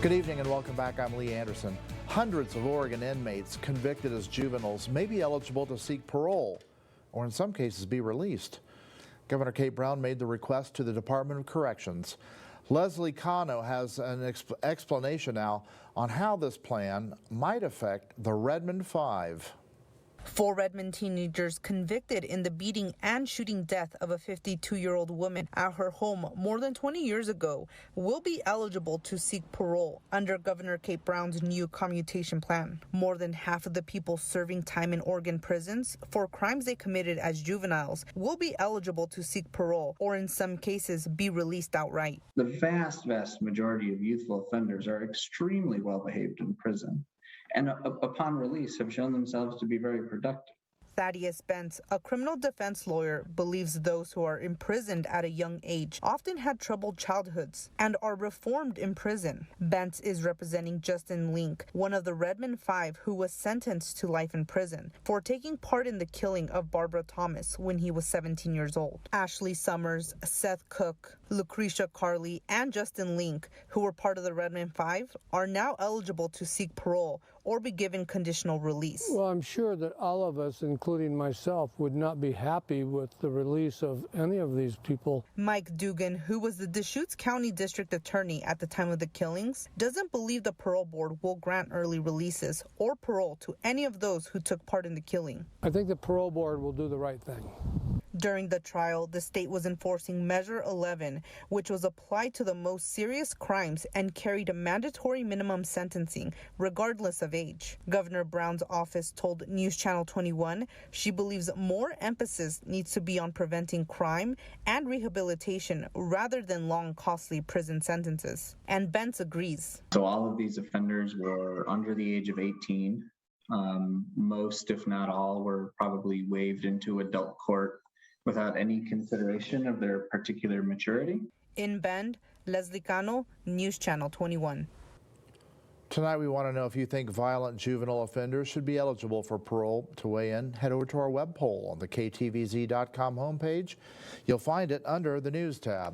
Good evening and welcome back. I'm Lee Anderson. Hundreds of Oregon inmates convicted as juveniles may be eligible to seek parole or in some cases be released. Governor Kate Brown made the request to the Department of Corrections. Leslie Cano has an explanation now on how this plan might affect the Redmond 5. 4 Redmond teenagers convicted in the beating and shooting death of a 52-year-old woman at her home more than 20 years ago will be eligible to seek parole under Governor Kate Brown's new commutation plan. More than half of the people serving time in Oregon prisons for crimes they committed as juveniles will be eligible to seek parole or in some cases be released outright. The vast majority of youthful offenders are extremely well behaved in prison, and upon release have shown themselves to be very productive. Thaddeus Bentz, a criminal defense lawyer, believes those who are imprisoned at a young age often had troubled childhoods and are reformed in prison. Bentz is representing Justin Link, one of the Redmond 5 who was sentenced to life in prison for taking part in the killing of Barbara Thomas when he was 17 years old. Ashley Summers, Seth Cook, Lucretia Carley, and Justin Link, who were part of the Redmond 5, are now eligible to seek parole or be given conditional release. Well, I'm sure that all of us, including myself, would not be happy with the release of any of these people. Mike Dugan, who was the Deschutes County District Attorney at the time of the killings, doesn't believe the parole board will grant early releases or parole to any of those who took part in the killing. I think the parole board will do the right thing. During the trial, the state was enforcing Measure 11, which was applied to the most serious crimes and carried a mandatory minimum sentencing, regardless of age. Governor Brown's office told News Channel 21 she believes more emphasis needs to be on preventing crime and rehabilitation rather than long, costly prison sentences. And Bentz agrees. So all of these offenders were under the age of 18. Most, if not all, were probably waived into adult court without any consideration of their particular maturity. In Bend, Leslie Cano, News Channel 21. Tonight we want to know if you think violent juvenile offenders should be eligible for parole. To weigh in, head over to our web poll on the KTVZ.com homepage. You'll find it under the News tab.